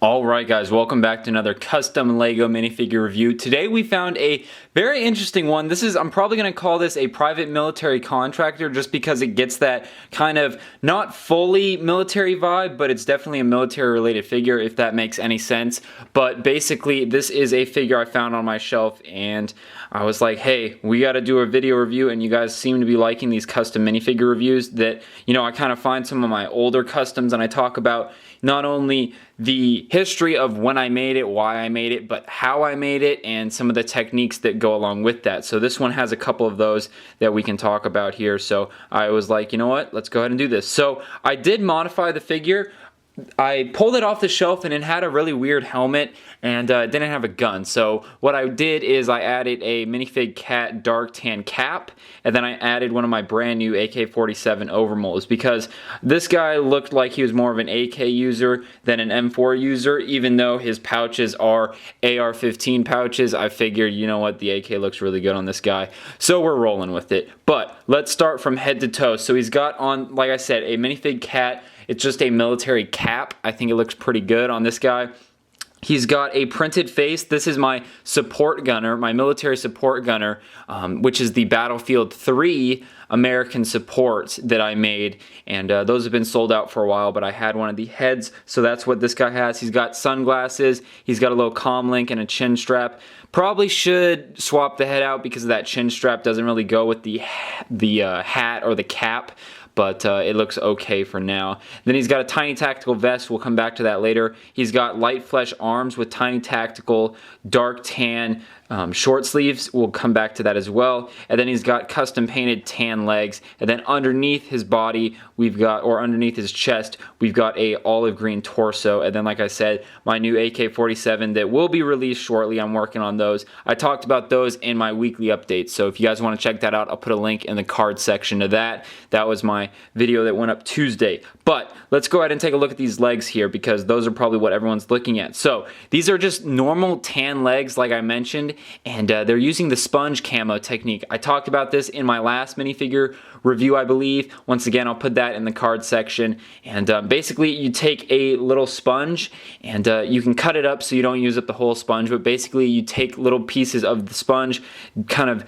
Alright guys, welcome back to another custom Lego minifigure review. Today we found a very interesting one. I'm probably going to call this a private military contractor just because it gets that kind of not fully military vibe, but it's definitely a military related figure if that makes any sense. But basically this is a figure I found on my shelf and I was like, hey, we got to do a video review, and you guys seem to be liking these custom minifigure reviews that, I kind of find some of my older customs and I talk about not only the history of when I made it, why I made it, but how I made it, and some of the techniques that go along with that. So this one has a couple of those that we can talk about here. So I was like, you know what, let's go ahead and do this. So I did modify the figure. I pulled it off the shelf and it had a really weird helmet and didn't have a gun. So what I did is I added a minifig cat dark tan cap, and then I added one of my brand new AK-47 overmolds because this guy looked like he was more of an AK user than an M4 user. Even though his pouches are AR-15 pouches, I figured, you know what, the AK looks really good on this guy. So we're rolling with it. But let's start from head to toe. So he's got on, like I said, a minifig cat. It's just a military cap. I think it looks pretty good on this guy. He's got a printed face. This is my support gunner, my military support gunner, which is the Battlefield 3 American supports that I made. And those have been sold out for a while, but I had one of the heads, so that's what this guy has. He's got sunglasses. He's got a little comm link and a chin strap. Probably should swap the head out because of that chin strap doesn't really go with the hat or the cap. But it looks okay for now. Then he's got a tiny tactical vest. We'll come back to that later. He's got light flesh arms with tiny tactical dark tan short sleeves. We'll come back to that as well. And then he's got custom painted tan legs. And then underneath his body, underneath his chest, we've got a olive green torso. And then, like I said, my new AK-47 that will be released shortly. I'm working on those. I talked about those in my weekly updates. So if you guys want to check that out, I'll put a link in the card section to that. That was my video that went up Tuesday. But let's go ahead and take a look at these legs here because those are probably what everyone's looking at. So these are just normal tan legs, like I mentioned, and they're using the sponge camo technique. I talked about this in my last minifigure review, I believe. Once again, I'll put that in the card section. And basically, you take a little sponge and you can cut it up so you don't use up the whole sponge, but basically you take little pieces of the sponge, kind of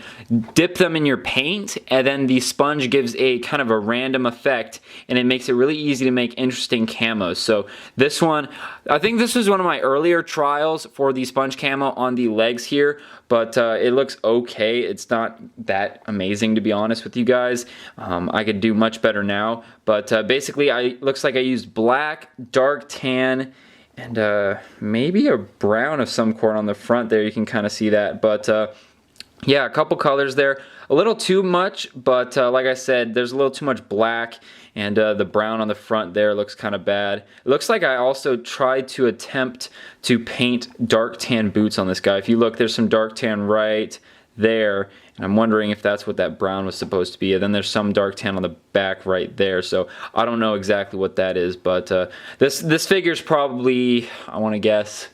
dip them in your paint, and then the sponge gives a kind of a random effect, and it makes it really easy to make interesting camos. So this one, I think this was one of my earlier trials for the sponge camo on the legs here, but it looks okay. It's not that amazing, to be honest with you guys. I could do much better now, but basically looks like I used black, dark tan, and maybe a brown of some sort on the front there. You can kind of see that, but yeah, a couple colors there. A little too much, but like I said, there's a little too much black, and the brown on the front there looks kind of bad. It looks like I also tried to attempt to paint dark tan boots on this guy. If you look, there's some dark tan right there, and I'm wondering if that's what that brown was supposed to be. And then there's some dark tan on the back right there, so I don't know exactly what that is, but this figure's probably, I want to guess,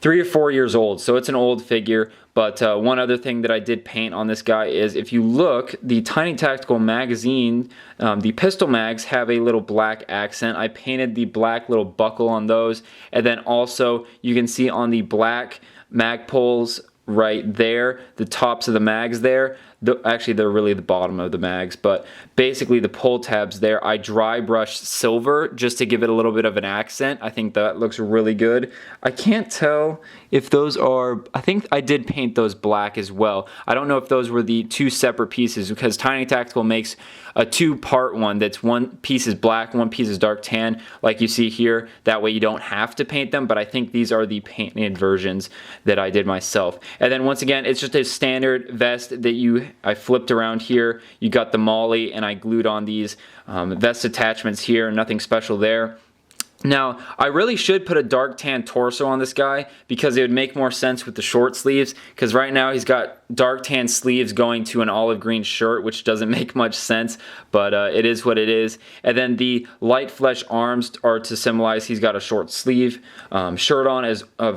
3 or 4 years old, so it's an old figure. But one other thing that I did paint on this guy is, if you look, the Tiny Tactical magazine, the pistol mags have a little black accent. I painted the black little buckle on those, and then also you can see on the black mag poles right there, the tops of the mags there, actually they're really the bottom of the mags, but basically the pull tabs there, I dry brushed silver just to give it a little bit of an accent. I think that looks really good. I can't tell if those are, I think I did paint those black as well. I don't know if those were the two separate pieces, because Tiny Tactical makes a two-part one that's one piece is black, one piece is dark tan, like you see here. That way you don't have to paint them, but I think these are the painted versions that I did myself. And then once again, it's just a standard vest that I flipped around here. You got the molly, and I glued on these vest attachments here. Nothing special there. Now, I really should put a dark tan torso on this guy because it would make more sense with the short sleeves, because right now he's got dark tan sleeves going to an olive green shirt, which doesn't make much sense, but it is what it is. And then the light flesh arms are to symbolize he's got a short sleeve shirt on,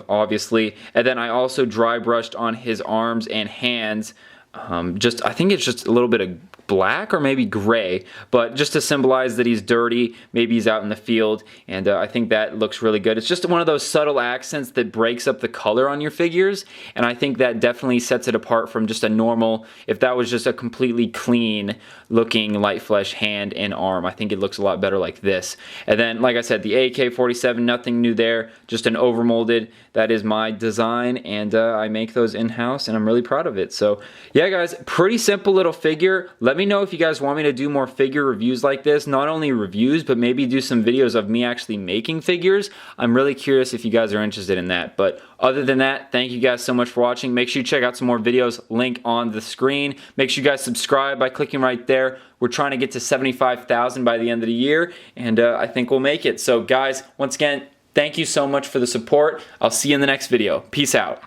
obviously. And then I also dry brushed on his arms and hands. I think it's just a little bit of black or maybe gray, but just to symbolize that he's dirty, maybe he's out in the field, and I think that looks really good. It's just one of those subtle accents that breaks up the color on your figures, and I think that definitely sets it apart from just a normal, if that was just a completely clean looking light flesh hand and arm. I think it looks a lot better like this. And then, like I said, the AK-47, nothing new there, just an overmolded. That is my design, and I make those in-house, and I'm really proud of it. So yeah, guys, pretty simple little figure. Let me know if you guys want me to do more figure reviews like this. Not only reviews, but maybe do some videos of me actually making figures. I'm really curious if you guys are interested in that. But other than that, thank you guys so much for watching. Make sure you check out some more videos, link on the screen. Make sure you guys subscribe by clicking right there. We're trying to get to 75,000 by the end of the year, and I think we'll make it. So guys, once again, thank you so much for the support. I'll see you in the next video. Peace out.